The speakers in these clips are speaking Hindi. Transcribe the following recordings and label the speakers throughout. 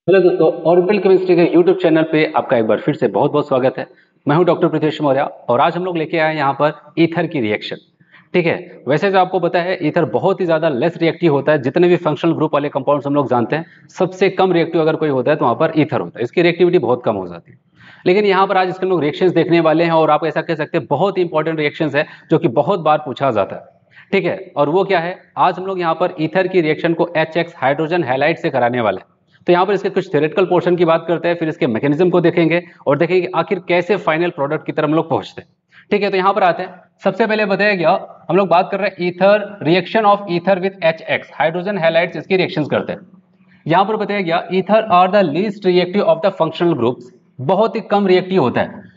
Speaker 1: हेलो दोस्तों, ऑर्बिटल केमिस्ट्री के यूट्यूब चैनल पे आपका एक बार फिर से बहुत बहुत स्वागत है। मैं हूं डॉक्टर प्रीतेश मौर्य और आज हम लोग लेके आए हैं यहाँ पर ईथर की रिएक्शन। ठीक है, वैसे तो आपको पता है ईथर बहुत ही ज़्यादा लेस रिएक्टिव होता है। जितने भी फंक्शनल ग्रुप वाले कंपाउंड्स हम लोग जानते हैं, सबसे कम रिएक्टिव अगर कोई होता है तो वहाँ पर ईथर होता है। इसकी रिएक्टिविटी बहुत कम हो जाती है। लेकिन यहाँ पर आज इसके हम लोग रिएक्शंस देखने वाले हैं और आप ऐसा कह सकते हैं बहुत ही इंपॉर्टेंट रिएक्शंस है जो कि बहुत बार पूछा जाता है। ठीक है, और वो क्या है, आज हम लोग यहाँ पर ईथर की रिएक्शन को HX हाइड्रोजन हैलाइड से कराने वाले हैं। तो यहाँ पर इसके कुछ थ्योरेटिकल पोर्शन की बात करते हैं, फिर इसके मैकेनिज्म को देखेंगे और देखेंगे आखिर कैसे फाइनल प्रोडक्ट की तरफ हम लोग पहुंचते हैं। ठीक है, तो यहाँ पर आते हैं। सबसे पहले बताया गया, हम लोग बात कर रहे हैं ether, reaction of ether with HX hydrogen halides, इसकी रिएक्शंस करते हैं। यहाँ पर बताया गया ether are the least reactive of the functional groups, बहुत ही कम रिएक्टिव होता है।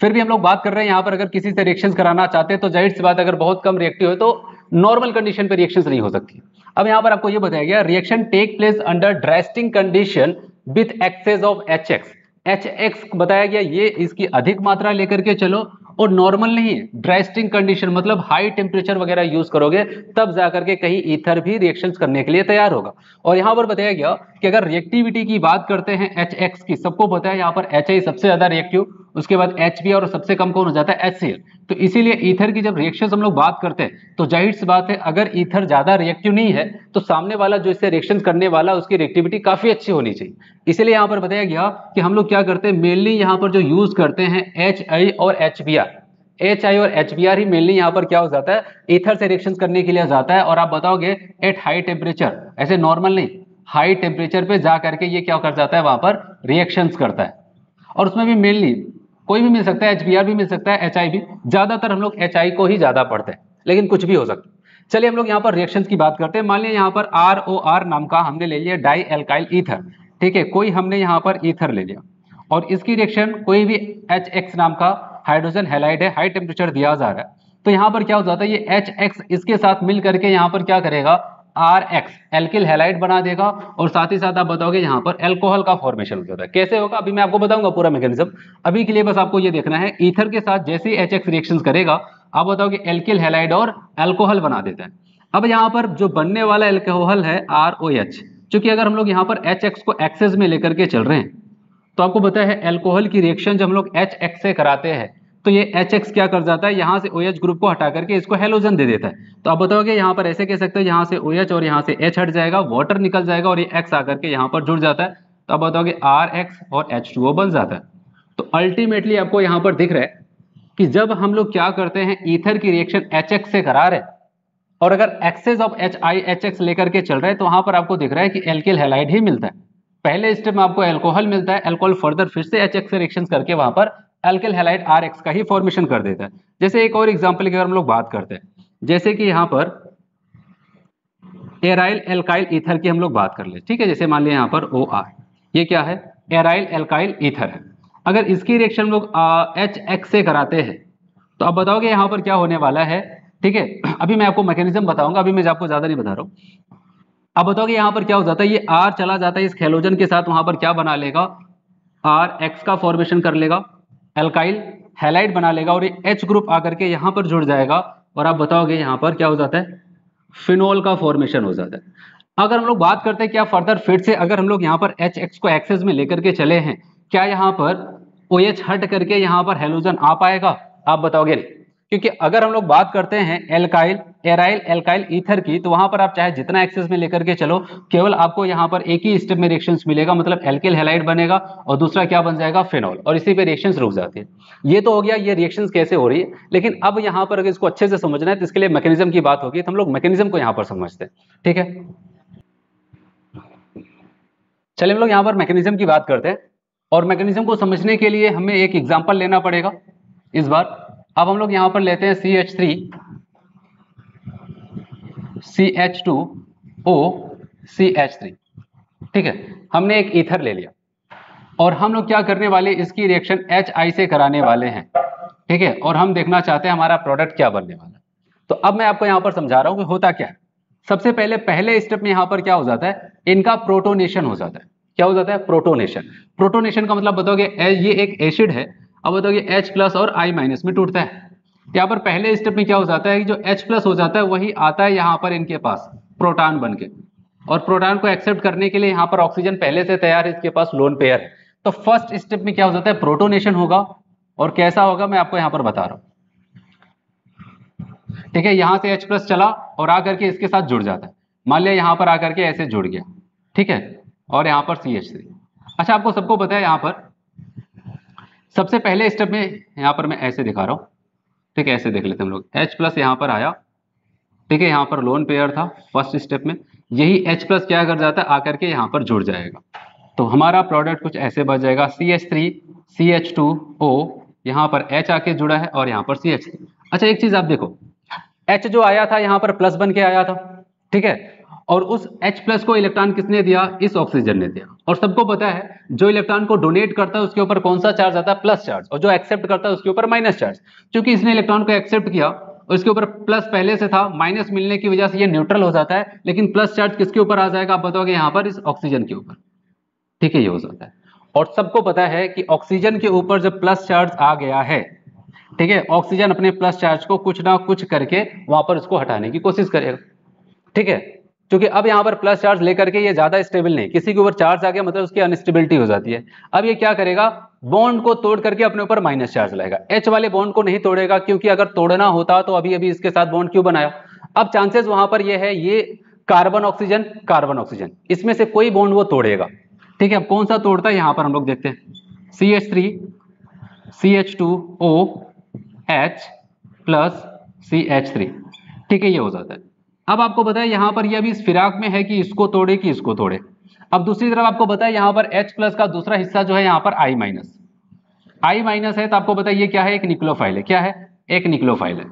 Speaker 1: फिर भी हम लोग बात कर रहे हैं यहाँ पर अगर किसी से रिएक्शंस कराना चाहते हैं तो जाहिर सी बात अगर बहुत कम रिएक्टिव है तो नॉर्मल कंडीशन पे रिएक्शंस नहीं हो सकती। अब यहाँ पर आपको ये बताया गया reaction take place under drastic condition with excess of HX बताया गया, ये इसकी अधिक मात्रा लेकर के चलो और नॉर्मल नहीं है, ड्रास्टिंग कंडीशन मतलब हाई टेम्परेचर वगैरह यूज करोगे तब जाकर के कहीं ईथर भी रिएक्शंस करने के लिए तैयार होगा। और यहाँ पर बताया गया कि अगर रिएक्टिविटी की बात करते हैं HX की, सबको पता है यहाँ पर HI सबसे ज्यादा रिएक्टिव, उसके बाद HB और सबसे कम कौन हो जाता है HCl। तो इसीलिए ईथर की जब रिएक्शंस हम लोग बात करते हैं तो जाहिर सी बात है अगर ईथर ज्यादा रिएक्टिव नहीं है तो सामने वाला जो इससे रिएक्शन करने वाला उसकी रिएक्टिविटी काफी अच्छी होनी चाहिए। इसीलिए यहाँ पर बताया गया कि हम लोग क्या करते हैं, मेनली यहाँ पर जो यूज करते हैं HI और HBr, HI और HBr ही मेनली यहाँ पर क्या हो जाता है, ईथर से रिएक्शंस करने के लिए जाता है। और आप बताओगे एट हाई टेम्परेचर, ऐसे नॉर्मल नहीं, हाई टेम्परेचर पे जा करके ये क्या कर जाता है, वहां पर रिएक्शंस करता है। और उसमें भी मेनली कोई भी मिल सकता है, HBr भी मिल सकता है, HI भी, ज्यादातर हम लोग HI को ही ज्यादा पढ़ते हैं, लेकिन कुछ भी हो सकता है। चलिए हम लोग यहाँ पर रिएक्शंस की बात करते हैं। मान लिया यहाँ पर ROR नाम का हमने ले लिया डाई एल्काइल ईथर। ठीक है, कोई हमने यहाँ पर ईथर ले लिया और इसकी रिएक्शन कोई भी HX नाम का हाइड्रोजन हैलाइड है, हाई टेम्परेचर दिया जा रहा है। तो यहाँ पर क्या हो जाता है, ये HX इसके साथ मिल करके यहाँ पर क्या करेगा, RX एल्किल हैलाइड बना देगा और साथ ही साथ आप बताओगे यहाँ पर अल्कोहल का फॉर्मेशन हो जाता है। कैसे होगा अभी मैं आपको बताऊंगा पूरा मैकेनिज्म। अभी के लिए बस आपको ये देखना है, ईथर के साथ जैसे ही HX रिएक्शन करेगा आप बताओगे एल्किल हैलाइड और अल्कोहल बना देता है। अब यहाँ पर जो बनने वाला अल्कोहल है ROH, क्योंकि अगर हम लोग यहाँ पर HX को एक्सेस में लेकर के चल रहे हैं तो आपको पता है अल्कोहल की रिएक्शन जब हम लोग HX से कराते हैं तो ये HX क्या कर जाता है, यहाँ से OH ग्रुप को हटा करके इसको हेलोजन दे देता है। तो आप बताओगे यहाँ पर ऐसे कह सकते हो, यहाँ से OH और यहाँ से H हट जाएगा, वाटर निकल जाएगा और ये X आकर के यहाँ पर जुड़ जाता है। तो आप बताओगे RX और H2O बन जाता है। तो अल्टीमेटली आपको यहाँ पर दिख रहा है कि जब हम लोग क्या करते हैं, ईथर की रिएक्शन HX से करा रहे और अगर एक्सेस ऑफ HIHX लेकर के चल रहे हैं तो वहां पर आपको दिख रहा है कि एल्किल हैलाइड ही मिलता है। पहले स्टेप में आपको अल्कोहल मिलता है, अल्कोहल फर्दर फिर से HX से रिएक्शन करके वहां पर एल्किल हैलाइड RX का ही फॉर्मेशन कर देता है। जैसे एक और एग्जांपल की अगर हम लोग बात करते हैं, जैसे कि यहाँ पर एराइल एल्काइल ईथर की हम लोग बात कर ले। ठीक है, जैसे मान लिया यहाँ पर OR, ये क्या है, एराइल एल्काइल ईथर है। अगर इसकी रिएक्शन लोग HX से कराते हैं तो अब बताओगे यहाँ पर क्या होने वाला है। ठीक है, अभी मैं आपको मैकेनिज्म बताऊंगा, अभी मैं आपको ज्यादा नहीं बता रहा हूँ। अब बताओगे यहाँ पर क्या हो जाता है, ये R चला जाता है इस हेलोजन के साथ, वहां पर क्या बना लेगा, RX का फॉर्मेशन कर लेगा, एल्काइल हैलाइड बना लेगा और ये H ग्रुप आकर के यहाँ पर जुड़ जाएगा और आप बताओगे यहाँ पर क्या हो जाता है, फिनोल का फॉर्मेशन हो जाता है। अगर हम लोग बात करते हैं क्या फर्दर फिर से अगर हम लोग यहाँ पर HX को एक्सेस में लेकर के चले हैं, क्या यहाँ पर OH हट करके यहाँ पर हेलोजन आ पाएगा, आप बताओगे नहीं। क्योंकि अगर हम लोग बात करते हैं एल्काइल एराइल एल्काइल ईथर की तो वहां पर आप चाहे जितना एक्सेस में लेकर के चलो, केवल आपको यहाँ पर एक ही स्टेप में रिएक्शंस मिलेगा, मतलब एल्किल हैलाइड बनेगा और दूसरा क्या बन जाएगा, फिनोल, और इसी पे रिएक्शंस रुक जाती है। ये तो हो गया ये रिएक्शंस कैसे हो रही है। लेकिन अब यहाँ पर अगर इसको अच्छे से समझना है तो इसके लिए मैकेनिज्म की बात होगी, तो हम लोग मैकेनिज्म को यहाँ पर समझते हैं। ठीक है, चलिए हम लोग यहाँ पर मैकेनिज्म की बात करते हैं और मैकेनिज्म को समझने के लिए हमें एक एग्जाम्पल लेना पड़ेगा इस बार। अब हम लोग यहाँ पर लेते हैं CH3 CH2O CH3। ठीक है, हमने एक ईथर ले लिया और हम लोग क्या करने वाले, इसकी रिएक्शन HI से कराने वाले हैं। ठीक है, और हम देखना चाहते हैं हमारा प्रोडक्ट क्या बनने वाला है। तो अब मैं आपको यहाँ पर समझा रहा हूँ कि होता क्या है। सबसे पहले स्टेप में यहाँ पर क्या हो जाता है, इनका प्रोटोनेशन हो जाता है। क्या हो जाता है, प्रोटोनेशन। प्रोटोनेशन का मतलब बताओगे ये एक एसिड है, अब बताओगे H+ और I- में टूटता है। यहाँ पर पहले स्टेप में क्या हो जाता है कि जो H+ हो जाता है वही आता है यहाँ पर इनके पास प्रोटॉन बन के। और प्रोटॉन को एक्सेप्ट करने के लिए यहाँ पर ऑक्सीजन पहले से तैयार है, इसके पास लोन पेयर है। तो फर्स्ट स्टेप में क्या हो जाता है, प्रोटोनेशन होगा। और कैसा होगा मैं आपको यहाँ पर बता रहा हूँ। ठीक है, यहां से H+ चला और आकर के इसके साथ जुड़ जाता है। मान लिया यहां पर आकर के ऐसे जुड़ गया, ठीक है, और यहां पर CH3। अच्छा, आपको सबको पता है यहां पर सबसे पहले स्टेप में यहां पर मैं ऐसे दिखा रहा हूं, ठीक है, ऐसे देख लेते हैं हम लोग। H+ यहां पर आया, ठीक है, यहां पर लोन पेयर था फर्स्ट स्टेप में, यही H+ क्या कर जाता है, आकर के यहां पर जुड़ जाएगा। तो हमारा प्रोडक्ट कुछ ऐसे बच जाएगा, CH3 CH2O, यहां पर H आके जुड़ा है और यहां पर CH3। अच्छा, एक चीज आप देखो, H जो आया था यहां पर प्लस बन के आया था, ठीक है, और उस H+ को इलेक्ट्रॉन किसने दिया, इस ऑक्सीजन ने दिया। और सबको पता है जो इलेक्ट्रॉन को डोनेट करता है उसके ऊपर कौन सा चार्ज आता है, प्लस चार्ज, और जो एक्सेप्ट करता है उसके ऊपर माइनस चार्ज। क्योंकि इसने इलेक्ट्रॉन को एक्सेप्ट किया और इसके ऊपर प्लस पहले से था, माइनस मिलने की वजह से ये न्यूट्रल हो जाता है, लेकिन प्लस चार्ज किसके ऊपर आ जाएगा, आप बताओगे, यहां पर इस ऑक्सीजन के ऊपर, ठीक है, ये हो जाता है। और सबको पता है कि ऑक्सीजन के ऊपर जब प्लस चार्ज आ गया है, ठीक है, ऑक्सीजन अपने प्लस चार्ज को कुछ ना कुछ करके वहां पर उसको हटाने की कोशिश करेगा, ठीक है, क्योंकि अब यहां पर प्लस चार्ज लेकर के ये ज्यादा स्टेबल नहीं, किसी के ऊपर चार्ज आ गया मतलब उसकी अनस्टेबिलिटी हो जाती है। अब ये क्या करेगा, बॉन्ड को तोड़ करके अपने ऊपर माइनस चार्ज लाएगा। एच वाले बॉन्ड को नहीं तोड़ेगा, क्योंकि अगर तोड़ना होता तो अभी अभी इसके साथ बॉन्ड क्यों बनाया। अब चांसेस वहां पर ये है, ये कार्बन ऑक्सीजन इसमें से कोई बॉन्ड वो तोड़ेगा, ठीक है। अब कौन सा तोड़ता है, यहां पर हम लोग देखते हैं, CH3 CH2O H plus CH3, ठीक है, ये हो जाता है। अब आपको बताया यहां पर ये अभी इस फिराक में है कि इसको तोड़े कि इसको तोड़े। अब दूसरी तरफ आपको बताया यहां पर H+ का दूसरा हिस्सा जो है यहां पर I माइनस है, तो आपको बताइए ये क्या है, एक निक्लोफाइल है। क्या है, एक निक्लोफाइल है।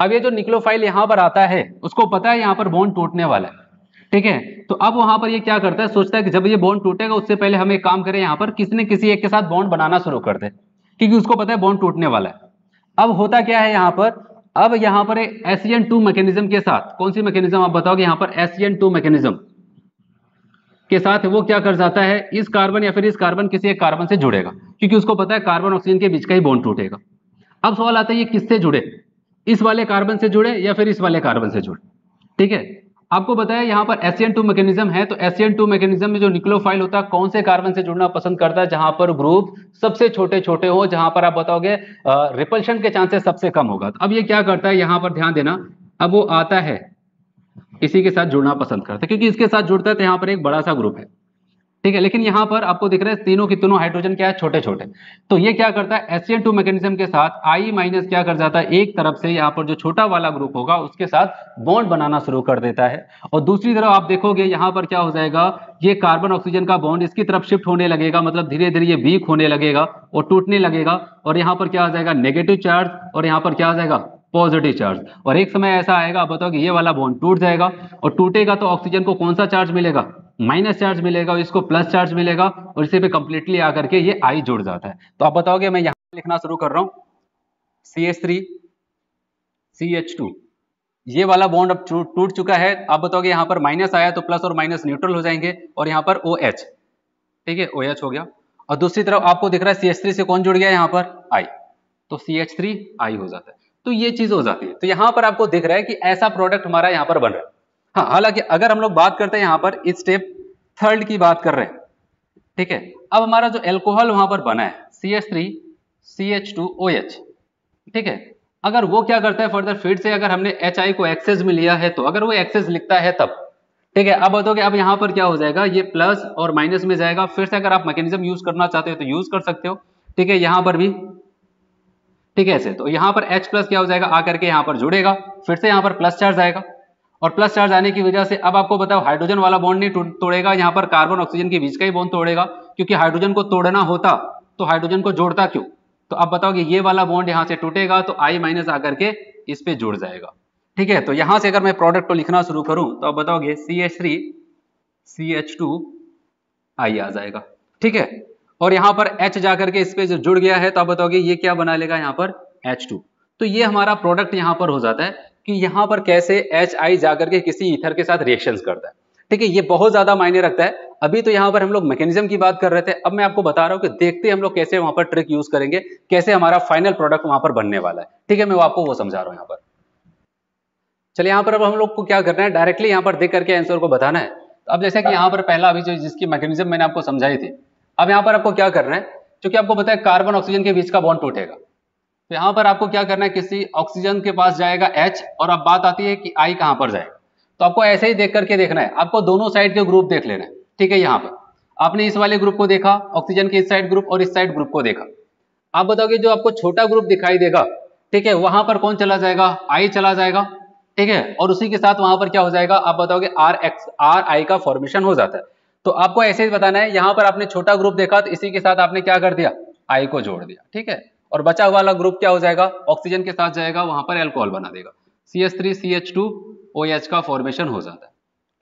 Speaker 1: अब ये जो निक्लोफाइल यहां पर आता है उसको पता है यहां पर बॉन्ड टूटने वाला है, ठीक है। तो अब वहां पर ये क्या करता है, सोचता है कि जब ये बॉन्ड टूटेगा उससे पहले हम एक काम करें, यहां पर किसी न किसी एक के साथ बॉन्ड बनाना शुरू कर दे, क्योंकि उसको पता है बॉन्ड टूटने वाला है। अब होता क्या है यहां पर, अब यहां पर SCN2 मैकेनिज्म के साथ, कौन सी मैकेनिज्म आप बताओगे, यहां पर SCN2 मैकेनिज्म के साथ वो क्या कर जाता है, इस कार्बन या फिर इस कार्बन किसी एक कार्बन से जुड़ेगा, क्योंकि उसको पता है कार्बन ऑक्सीजन के बीच का ही बॉन्ड टूटेगा। अब सवाल आता है ये किससे जुड़े, इस वाले कार्बन से जुड़े या फिर इस वाले कार्बन से जुड़े, ठीक है। आपको बताया यहां पर SCN2 मैकेनिज्म है, तो SCN2 मैकेनिज्म में जो निक्लोफाइल होता है कौन से कार्बन से जुड़ना पसंद करता है, जहां पर ग्रुप सबसे छोटे छोटे हो, जहां पर आप बताओगे रिपल्शन के चांसेस सबसे कम होगा। तो अब ये क्या करता है, यहां पर ध्यान देना, अब वो आता है इसी के साथ जुड़ना पसंद करता है, क्योंकि इसके साथ जुड़ता है तो यहां पर एक बड़ा सा ग्रुप है, ठीक है। लेकिन यहां पर आपको दिख रहा है तीनों की तीनों हाइड्रोजन क्या है, छोटे छोटे। तो ये क्या करता है, SCN2 मैकेनिज्म के साथ I माइनस क्या कर जाता है, एक तरफ से यहां पर जो छोटा वाला ग्रुप होगा उसके साथ बॉन्ड बनाना शुरू कर देता है। और दूसरी तरफ आप देखोगे यहां पर क्या हो जाएगा, ये कार्बन ऑक्सीजन का बॉन्ड इसकी तरफ शिफ्ट होने लगेगा, मतलब धीरे धीरे ये वीक होने लगेगा और टूटने लगेगा। और यहां पर क्या आ जाएगा, नेगेटिव चार्ज, और यहां पर क्या आ जाएगा, पॉजिटिव चार्ज। और एक समय ऐसा आएगा, बताओ कि ये वाला बॉन्ड टूट जाएगा, और टूटेगा तो ऑक्सीजन को कौन सा चार्ज मिलेगा, माइनस चार्ज मिलेगा, और इसको प्लस चार्ज मिलेगा, और इसे पे कंप्लीटली आकर के ये I जुड़ जाता है। तो आप बताओगे, मैं यहां लिखना शुरू कर रहा हूं, CH3 CH2, ये वाला बॉन्ड अब टूट चुका है। आप बताओगे यहां पर माइनस आया तो प्लस और माइनस न्यूट्रल हो जाएंगे, और यहां पर OH, ठीक है, OH हो गया। और दूसरी तरफ आपको दिख रहा है CH3 से कौन जुड़ गया, यहां पर I, तो CH3 I हो जाता है। तो ये चीज हो जाती है। तो यहां पर आपको दिख रहा है कि ऐसा प्रोडक्ट हमारा यहां पर बन रहा है। हाँ, हालांकि अगर हम लोग बात करते हैं यहां पर स्टेप थर्ड की बात कर रहे हैं, ठीक है। अब हमारा जो एल्कोहल वहां पर बना है CH3 CH2OH, ठीक है, अगर वो क्या करता है फर्दर, फिर से अगर हमने HI को एक्सेस में लिया है, तो अगर वो एक्सेस लिखता है तब, ठीक है। अब बताओगे अब यहां पर क्या हो जाएगा, ये प्लस और माइनस में जाएगा। फिर से अगर आप मैकेनिज्म यूज करना चाहते हो तो यूज कर सकते हो, ठीक है, यहां पर भी, ठीक है, ऐसे। तो यहां पर H+ क्या हो जाएगा, आकर के यहां पर जुड़ेगा, फिर से यहां पर प्लस चार्ज आएगा, और प्लस चार्ज आने की वजह से अब आपको बताओ हाइड्रोजन वाला बॉन्ड नहीं तोड़ेगा, यहां पर कार्बन ऑक्सीजन के बीच का ही बॉन्ड तोड़ेगा, क्योंकि हाइड्रोजन को तोड़ना होता तो हाइड्रोजन को जोड़ता क्यों। तो अब बताओगे ये वाला बॉन्ड यहां से टूटेगा तो I माइनस आकर के इस पे जुड़ जाएगा, ठीक है। तो यहां से अगर मैं प्रोडक्ट को लिखना शुरू करूं तो आप बताओगे CH3 CH2I आ जाएगा, ठीक है। और यहां पर H जाकर के इस पे जो जुड़ गया है, तो आप बताओगे ये क्या बना लेगा, यहां पर H2। तो ये हमारा प्रोडक्ट यहां पर हो जाता है कि यहां पर कैसे HI जाकर के किसी ईथर के साथ रिएक्शंस करता है, ठीक है। ये बहुत ज्यादा मायने रखता है। अभी तो यहां पर हम लोग मैकेनिज्म की बात कर रहे थे, अब मैं आपको बता रहा हूं कि देखते हैं हम लोग कैसे वहां पर ट्रिक यूज करेंगे, कैसे हमारा फाइनल प्रोडक्ट वहां पर बनने वाला है, ठीक है। मैं आपको वो समझा रहा हूं यहां पर। चलिए यहाँ पर अब हम लोग को क्या करना है, डायरेक्टली यहाँ पर देख करके आंसर को बताना है। तो अब जैसे कि यहाँ पर पहला अभी जो जिसकी मैकेनिज्म मैंने आपको समझाई थी, अब यहाँ पर आपको क्या करना है, क्योंकि आपको पता है कार्बन ऑक्सीजन के बीच का बॉन्ड टूटेगा, तो यहाँ पर आपको क्या करना है, किसी ऑक्सीजन के पास जाएगा H, और अब बात आती है कि I कहाँ पर जाएगा। तो आपको ऐसे ही देख करके देखना है, आपको दोनों साइड के ग्रुप देख लेना है। ठीक है, यहाँ पर आपने इस वाले ग्रुप को देखा, ऑक्सीजन के इस साइड ग्रुप और इस साइड ग्रुप को देखा। आप बताओगे जो आपको छोटा ग्रुप दिखाई देगा, ठीक है, वहां पर कौन चला जाएगा, I चला जाएगा। ठीक है, और उसी के साथ वहां पर क्या हो जाएगा, आप बताओगे RI का फॉर्मेशन हो जाता है। तो आपको ऐसे ही बताना है, यहाँ पर आपने छोटा ग्रुप देखा तो इसी के साथ आपने क्या कर दिया, I को जोड़ दिया। ठीक है, और बचा हुआ वाला ग्रुप क्या हो जाएगा, ऑक्सीजन के साथ जाएगा, वहां पर एल्कोहल बना देगा, CH3CH2OH का फॉर्मेशन हो जाता है।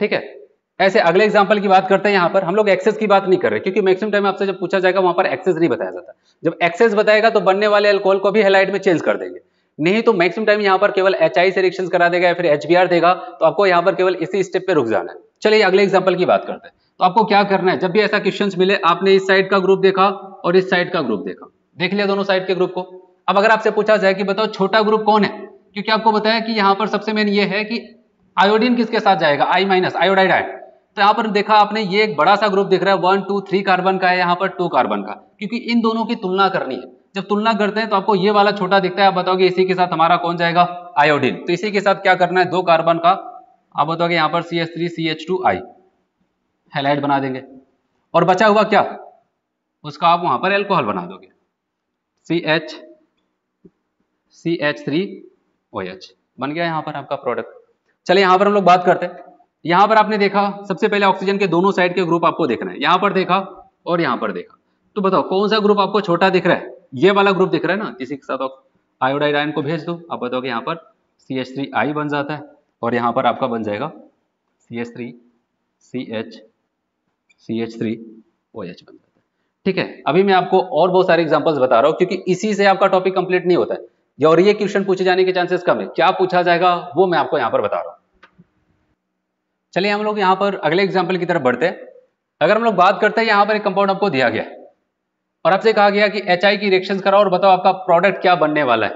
Speaker 1: ठीक है, ऐसे अगले एग्जांपल की बात करते हैं। यहाँ पर हम लोग एक्सेस की बात नहीं कर रहे, क्योंकि मैक्सिमम टाइम आपसे जब पूछा जाएगा वहां पर एक्सेस नहीं बताया जाता। जब एक्सेस बताएगा तो बनने वाले अल्कोहल को भी हैलाइड में चेंज कर देंगे, नहीं तो मैक्सिमम टाइम यहाँ पर केवल HI से रिएक्शन करा देगा या फिर HBr देगा, तो आपको यहाँ पर केवल इसी स्टेप पे रुक जाना है। चलिए अगले एग्जाम्पल की बात करते हैं। तो आपको क्या करना है, जब भी ऐसा क्वेश्चन मिले, आपने इस साइड का ग्रुप देखा और इस साइड का ग्रुप देखा, देख लिया दोनों साइड के ग्रुप को। अब अगर आपसे पूछा जाए कि बताओ छोटा ग्रुप कौन है, क्योंकि आपको बताया कि यहाँ पर सबसे मेन ये है कि आयोडीन किसके साथ जाएगा, I- आयोडाइड आयन। तो यहाँ पर देखा आपने, ये एक बड़ा सा ग्रुप दिख रहा है, 1 2 3 कार्बन का है, यहाँ पर 2 कार्बन का, क्योंकि इन दोनों की तुलना करनी है। जब तुलना करते हैं तो आपको ये वाला छोटा दिखता है, आप बताओगे इसी के साथ हमारा कौन जाएगा, आयोडीन। तो इसी के साथ क्या करना है, 2 कार्बन का, आप बताओगे यहाँ पर CH3CH2I हैलाइड बना देंगे, और बचा हुआ क्या, उसका आप वहां पर एल्कोहल बना दोगे, CH3OH बन गया यहाँ पर आपका प्रोडक्ट। चलिए यहाँ पर हम लोग बात करते हैं। यहाँ पर आपने देखा, सबसे पहले ऑक्सीजन के दोनों साइड के ग्रुप आपको देखना है, यहाँ पर देखा और यहाँ पर देखा। तो बताओ कौन सा ग्रुप आपको छोटा दिख रहा है, ये वाला ग्रुप दिख रहा है ना, इसी के साथ आयोडाइड आयन को भेज दो, आप बताओगे यहाँ पर CH3I बन जाता है, और यहाँ पर आपका बन जाएगा CH3OH बन जाता है। ठीक है, अभी मैं आपको और बहुत सारे एग्जांपल्स बता रहा हूँ, क्योंकि इसी से आपका टॉपिक कंप्लीट नहीं होता है, और ये क्वेश्चन पूछे जाने के चांसेस कम है। क्या पूछा जाएगा वो मैं आपको यहाँ पर बता रहा हूँ। चलिए हम लोग यहाँ पर अगले एग्जाम्पल की तरफ बढ़ते हैं। अगर हम लोग बात करते हैं, यहाँ पर एक कंपाउंड आपको दिया गया है और आपसे कहा गया कि HI की रिएक्शंस कराओ और बताओ आपका प्रोडक्ट क्या बनने वाला है।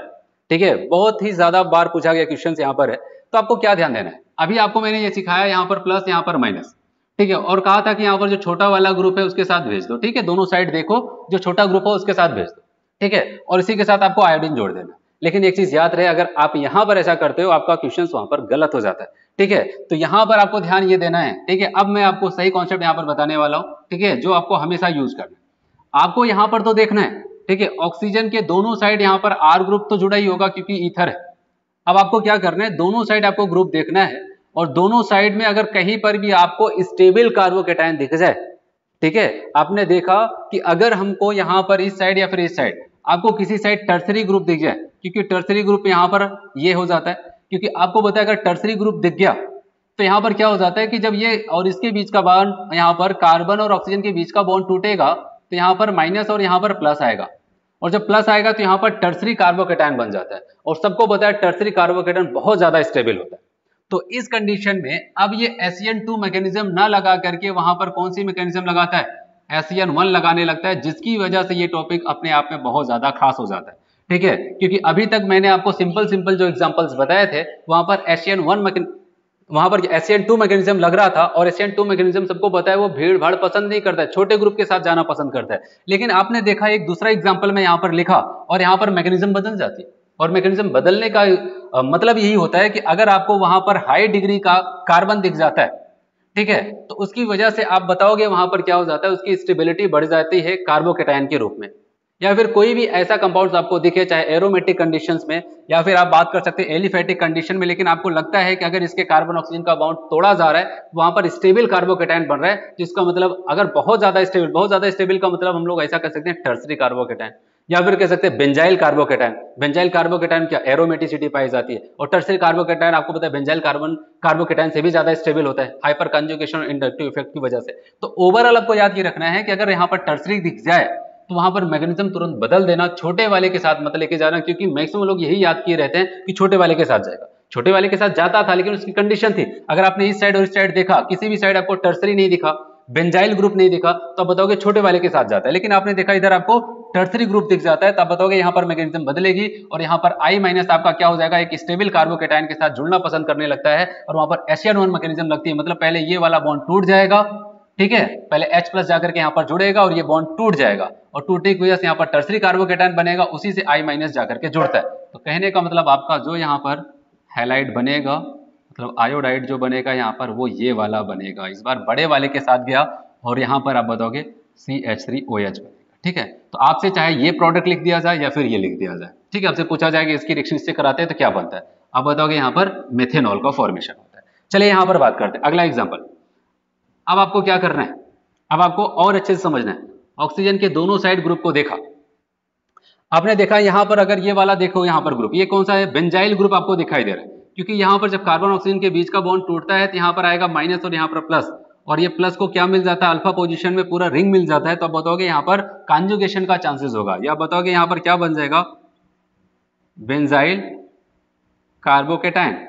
Speaker 1: ठीक है, बहुत ही ज्यादा बार पूछा गया क्वेश्चन यहाँ पर है, तो आपको क्या ध्यान देना है। अभी आपको मैंने ये सिखाया, यहाँ पर प्लस यहाँ पर माइनस, ठीक है, और कहा था कि यहाँ पर जो छोटा वाला ग्रुप है उसके साथ भेज दो। ठीक है, दोनों साइड देखो, जो छोटा ग्रुप है उसके साथ भेज दो। ठीक है, और इसी के साथ आपको आयोडीन जोड़ देना। लेकिन एक चीज याद रहे, अगर आप यहाँ पर ऐसा करते हो आपका क्वेश्चन वहां पर गलत हो जाता है। ठीक है, तो यहाँ पर आपको ध्यान ये देना है। ठीक है, अब मैं आपको सही कॉन्सेप्ट यहाँ पर बताने वाला हूँ। ठीक है, जो आपको हमेशा यूज करना है। आपको यहाँ पर तो देखना है, ठीक है, ऑक्सीजन के दोनों साइड यहाँ पर R ग्रुप तो जुड़ा ही होगा क्योंकि ईथर है। अब आपको क्या करना है, दोनों साइड आपको ग्रुप देखना है, और दोनों साइड में अगर कहीं पर भी आपको स्टेबल कार्बोकेटायन दिख जाए, ठीक है, आपने देखा कि अगर हमको यहाँ पर इस साइड या फिर इस साइड आपको किसी साइड टर्सरी ग्रुप दिख जाए, क्योंकि टर्सरी ग्रुप यहाँ पर ये हो जाता है, क्योंकि आपको बताया अगर टर्सरी ग्रुप दिख गया तो यहाँ पर क्या हो जाता है कि जब ये और इसके बीच का बॉन्ड, यहाँ पर कार्बन और ऑक्सीजन के बीच का बॉन्ड टूटेगा तो यहाँ पर माइनस और यहाँ पर प्लस आएगा, और जब प्लस आएगा तो यहाँ पर टर्सरी कार्बोकेटायन बन जाता है। और सबको बताया टर्सरी कार्बोकेटायन बहुत ज्यादा स्टेबल होता है। तो इस कंडीशन में अब ये SN2 मैकेनिज्म ना लगा करके वहां पर कौन सी मैकेनिज्म लगाता है, SN1 लगाने लगता है, जिसकी वजह से ये टॉपिक अपने आप में बहुत ज्यादा खास हो जाता है। ठीक है, क्योंकि अभी तक मैंने आपको सिंपल जो एग्जांपल्स बताए थे वहां पर SN2 मैकेनिज्म लग रहा था, और SN2 मैकेनिज्म सबको पता है वो भीड़ भाड़ पसंद नहीं करता है, छोटे ग्रुप के साथ जाना पसंद करता है। लेकिन आपने देखा एक दूसरा एग्जांपल में यहाँ पर लिखा और यहाँ पर मैकेनिज्म बदल जाती है, और मैकेनिज्म बदलने का मतलब यही होता है कि अगर आपको वहां पर हाई डिग्री का कार्बन दिख जाता है, ठीक है, तो उसकी वजह से आप बताओगे वहां पर क्या हो जाता है, उसकी स्टेबिलिटी बढ़ जाती है कार्बोकेटायन के रूप में। या फिर कोई भी ऐसा कंपाउंड आपको दिखे, चाहे एरोमेटिक कंडीशंस में या फिर आप बात कर सकते हैं एलिफेटिक कंडीशन में, लेकिन आपको लगता है कि अगर इसके कार्बन ऑक्सीजन का बॉन्ड तोड़ा जा रहा है, वहां पर स्टेबल कार्बोकेटायन बन रहा है, जिसका मतलब अगर बहुत ज्यादा स्टेबल का मतलब हम लोग ऐसा कर सकते हैं टर्सरी कार्बोकेटायन, या फिर कह सकते हैं बेंजाइल कार्बोकेटायन। बेंजाइल कार्बोकेटायन क्या एरोमेटिसिटी पाई जाती है, और टर्सरी कार्बोकेटायन आपको पता है बेंजाइल कार्बोकेटायन से भी ज्यादा स्टेबल होता है हाइपर कंजुगेशन और इंडक्टिव इफेक्ट की वजह से। तो ओवरऑल आपको याद ये रखना है कि अगर यहाँ पर टर्सरी दिख जाए तो वहां पर मैकेनिज्म तुरंत बदल देना, छोटे वाले के साथ मत लेके जाना, क्योंकि मैक्सिमम लोग यही याद किए रहते हैं कि छोटे वाले के साथ जाएगा। छोटे वाले के साथ जाता था, लेकिन उसकी कंडीशन थी, अगर आपने इस साइड और इस साइड देखा, किसी भी साइड आपको टर्सरी नहीं दिखा, बेंजाइल ग्रुप नहीं दिखा, तो आप बताओगे छोटे वाले के साथ जाता है। लेकिन आपने देखा इधर आपको टर्सरी ग्रुप दिख जाता है, तब बताओगे यहाँ पर मैकेनिज्म बदलेगी और यहाँ पर I माइनस आपका क्या हो जाएगा, एक स्टेबल कार्बोकेटायन के साथ जुड़ना पसंद करने लगता है और वहां पर SN1 मैकेनिज्म लगती है। मतलब पहले ये वाला बॉन्ड टूट जाएगा, ठीक है, पहले H प्लस जाकर के यहाँ पर जुड़ेगा और ये बॉन्ड टूट जाएगा और टूटने की वजह से यहाँ पर टर्सरी कार्बोकेटायन बनेगा, उसी से I माइनस जाकर के जुड़ता है। तो कहने का मतलब आपका जो यहाँ पर हैलाइड बनेगा, मतलब आयोडाइड जो बनेगा यहाँ पर वो ये वाला बनेगा। इस बार बड़े वाले के साथ गया और यहाँ पर आप बताओगे CH3OH बनेगा, ठीक है। तो आपसे चाहे ये प्रोडक्ट लिख दिया जाए या फिर ये लिख दिया जाए, ठीक है, आपसे पूछा जाएगा इसकी रिएक्शन इससे कराते हैं तो क्या बनता है, आप बताओगे यहाँ पर मेथेनॉल का फॉर्मेशन होता है। चलिए यहाँ पर बात करते हैं अगला एग्जाम्पल। अब आपको क्या करना है, अब आपको और अच्छे से समझना है। ऑक्सीजन के दोनों साइड ग्रुप को देखा आपने, देखा यहाँ पर अगर ये वाला देखो यहाँ पर ग्रुप, ये कौन सा है, बेंजाइल ग्रुप आपको दिखाई दे रहा है, क्योंकि यहाँ पर जब कार्बन ऑक्सीजन के बीच का बॉन्ड टूटता है तो यहाँ पर आएगा माइनस और यहाँ पर प्लस, और ये प्लस को क्या मिल जाता है, अल्फा पोजीशन में पूरा रिंग मिल जाता है। तो आप बताओगे यहाँ पर कॉन्जुगेशन का चांसेस होगा, या बताओगे यहाँ पर क्या बन जाएगा, बेंजाइल कार्बोकेटायन।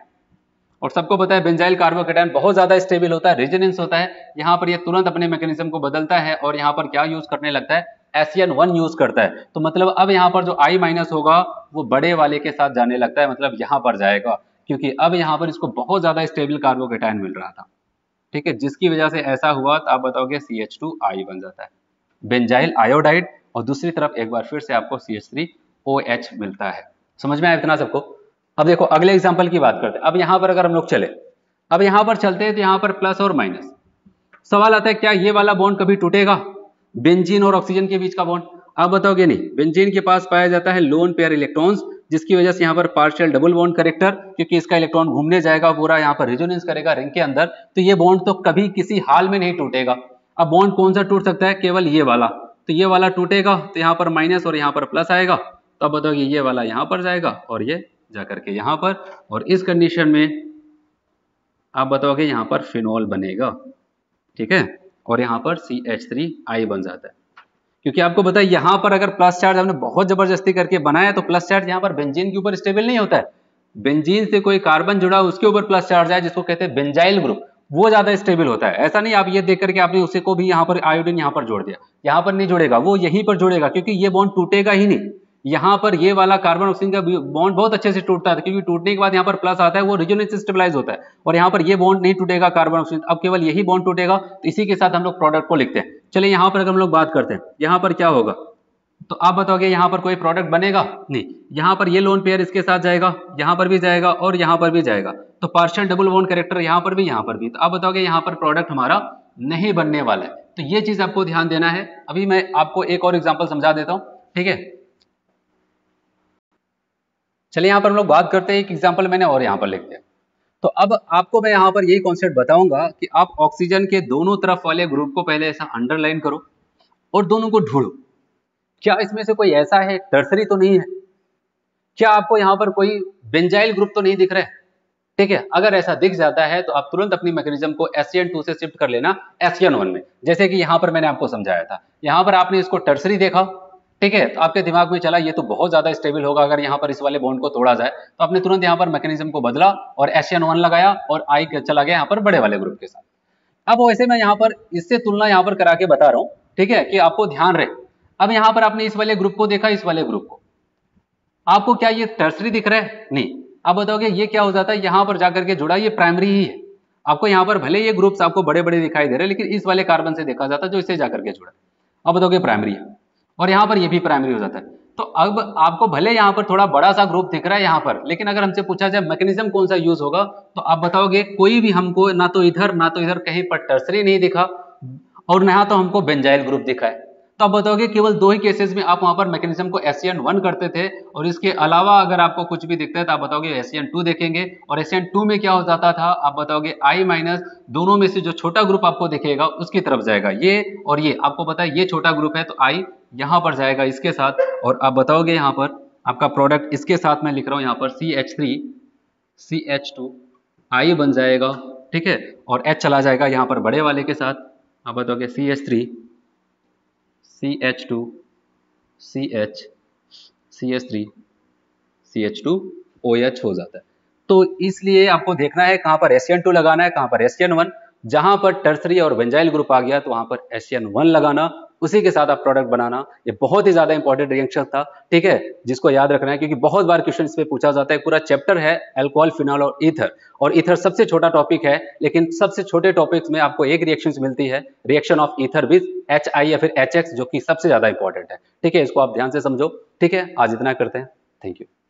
Speaker 1: और सबको पता है बेंजाइल कार्बोकेटायन बहुत ज्यादा स्टेबल होता है, रेजोनेंस होता है। यहाँ पर ये तुरंत अपने मैकेनिज्म को बदलता है और यहाँ पर क्या यूज करने लगता है, SN1 यूज करता है। तो मतलब अब यहाँ पर जो I माइनस होगा वो बड़े वाले के साथ जाने लगता है, मतलब यहाँ पर जाएगा, क्योंकि अब यहाँ पर इसको बहुत ज्यादा स्टेबल कार्बोकेटायन मिल रहा था, ठीक है, जिसकी वजह से ऐसा हुआ। तो आप बताओगे CH2I बन जाता है, बेंजाइल आयोडाइड, और दूसरी तरफ एक बार फिर से आपको CH3OH मिलता है। समझ में आया इतना सबको। अब देखो अगले एग्जांपल की बात करते हैं। अब यहाँ पर अगर हम लोग चले, अब यहाँ पर चलते हैं तो यहाँ पर प्लस और माइनस, सवाल आता है क्या ये वाला बॉन्ड कभी टूटेगा, बेंजीन और ऑक्सीजन के बीच का बॉन्ड। आप बताओगे नहीं, बेंजीन के पास पाया जाता है लोन पेयर इलेक्ट्रॉन्स, जिसकी वजह से यहाँ पर पार्शियल डबल बॉन्ड करेक्टर, क्योंकि इसका इलेक्ट्रॉन घूमने जाएगा पूरा यहाँ पर रेजोनेंस करेगा रिंग के अंदर, तो ये बॉन्ड तो कभी किसी हाल में नहीं टूटेगा। अब बॉन्ड कौन सा टूट सकता है, केवल ये वाला, तो ये वाला टूटेगा तो यहाँ पर माइनस और यहाँ पर प्लस आएगा। तो अब बताओगे ये वाला यहाँ पर जाएगा और ये जाकर के यहाँ पर, और इस कंडीशन में आप बताओगे यहाँ पर फिनॉल बनेगा, ठीक है, और यहाँ पर CH3I बन जाता है। क्योंकि आपको पता है यहाँ पर अगर प्लस चार्ज हमने बहुत जबरदस्ती करके बनाया तो प्लस चार्ज यहाँ पर बेंजीन के ऊपर स्टेबल नहीं होता है, बेंजीन से कोई कार्बन जुड़ा उसके ऊपर प्लस चार्ज है जिसको कहते हैं बेंजाइल ग्रुप, वो ज्यादा स्टेबल होता है। ऐसा नहीं आप ये देख करके आपने उसे को भी यहाँ पर आयोडीन यहाँ पर जोड़ दिया, यहाँ पर नहीं जुड़ेगा, वो यहीं पर जुड़ेगा, क्योंकि ये बॉन्ड टूटेगा ही नहीं। यहाँ पर ये वाला कार्बन ऑक्सीजन का बॉन्ड बहुत अच्छे से टूटता है, क्योंकि टूटने के बाद यहाँ पर प्लस आता है, वो रेजोनेंस से स्टेबलाइज होता है, और यहाँ पर ये बॉन्ड नहीं टूटेगा कार्बन ऑक्सीजन, अब केवल यही बॉन्ड टूटेगा। तो इसी के साथ हम लोग प्रोडक्ट को लिखते हैं। चलिए यहाँ पर अगर हम लोग बात करते हैं, यहाँ पर क्या होगा, तो आप बताओगे यहाँ पर कोई प्रोडक्ट बनेगा नहीं, यहाँ पर ये लोन पेयर इसके साथ जाएगा, यहाँ पर भी जाएगा और यहाँ पर भी जाएगा, तो पार्शियल डबल बॉन्ड कैरेक्टर यहाँ पर भी, यहाँ पर भी, तो आप बताओगे यहाँ पर प्रोडक्ट हमारा नहीं बनने वाला है। तो ये चीज आपको ध्यान देना है। अभी मैं आपको एक और एग्जाम्पल समझा देता हूं, ठीक है। चलिए यहाँ पर हम लोग बात करते हैं, एक एग्जाम्पल मैंने और यहाँ पर लिख दिया। तो अब आपको मैं यहाँ पर यही कॉन्सेप्ट बताऊंगा कि आप ऑक्सीजन के दोनों तरफ वाले ग्रुप को पहले ऐसा अंडरलाइन करो और दोनों को ढूंढो, क्या इसमें से कोई ऐसा है, टर्सरी तो नहीं है, क्या आपको यहाँ पर कोई बेंजाइल ग्रुप तो नहीं दिख रहा है, ठीक है। अगर ऐसा दिख जाता है तो आप तुरंत अपनी मैकेनिज्म को SN2 से शिफ्ट कर लेना SN1 में, जैसे कि यहाँ पर मैंने आपको समझाया था। यहाँ पर आपने इसको टर्सरी देखा, ठीक है, तो आपके दिमाग में चला ये तो बहुत ज्यादा स्टेबल होगा, अगर यहाँ पर इस वाले बॉन्ड को तोड़ा जाए, तो आपने तुरंत यहाँ पर मैकेनिज्म को बदला और SN1 लगाया और I चला गया यहाँ पर बड़े वाले ग्रुप के साथ। अब वैसे मैं यहाँ पर इससे तुलना यहाँ पर करा के बता रहा हूँ, ठीक है, कि आपको ध्यान रहे। अब यहाँ पर आपने इस वाले ग्रुप को देखा, इस वाले ग्रुप को, आपको क्या ये टर्सरी दिख रहा है, नहीं। आप बताओगे ये क्या हो जाता है, यहाँ पर जाकर के जुड़ा, ये प्राइमरी ही है। आपको यहाँ पर भले ये ग्रुप्स आपको बड़े बड़े दिखाई दे रहे हैं, लेकिन इस वाले कार्बन से देखा जाता है जो इससे जाकर के जुड़ा, आप बताओगे प्राइमरी है, और यहाँ पर ये भी प्राइमरी हो जाता है। तो अब आपको भले यहाँ पर थोड़ा बड़ा सा ग्रुप दिख रहा है यहाँ पर, लेकिन अगर हमसे पूछा जाए मैकेनिज्म कौन सा यूज होगा, तो आप बताओगे कोई भी हमको ना तो इधर कहीं पर टर्सरी नहीं दिखा और ना तो हमको बेंजाइल ग्रुप दिखा है। तो आप बताओगे केवल दो ही केसेस में आप वहां पर मैकेनिज्म को SN1 करते थे, और इसके अलावा अगर आपको कुछ भी दिखता है तो आप बताओगे SN2 देखेंगे, और SN2 में क्या हो जाता था, आप बताओगे I माइनस, दोनों में से जो छोटा ग्रुप आपको दिखेगा उसकी तरफ जाएगा, ये और ये, आपको पता है ये छोटा ग्रुप है तो I यहाँ पर जाएगा इसके साथ, और आप बताओगे यहाँ पर आपका प्रोडक्ट इसके साथ मैं लिख रहा हूँ यहाँ पर CH3 CH2 I बन जाएगा, ठीक है, और H चला जाएगा यहाँ पर बड़े वाले के साथ, आप बताओगे CH3 CH2 CH CH3 CH2 OH हो जाता है। तो इसलिए आपको देखना है कहां पर SN2 लगाना है, कहां पर SN1। जहां पर टर्सरी और बेंजाइल ग्रुप आ गया तो वहां पर SN1 लगाना, उसी के साथ आप प्रोडक्ट बनाना, ये बहुत ही ज्यादा इंपॉर्टेंट रिएक्शन था, ठीक है, जिसको याद रखना है क्योंकि बहुत बार क्वेश्चन इस पे पूछा जाता है। पूरा चैप्टर है अल्कोहल, फिनॉल और ईथर सबसे छोटा टॉपिक है, लेकिन सबसे छोटे टॉपिक्स में आपको एक रिएक्शन मिलती है, reaction of ether with HI या फिर HX, जो कि सबसे ज्यादा इंपॉर्टेंट है। ठीक है, इसको आप ध्यान से समझो। ठीक है, आज इतना करते हैं। Thank you.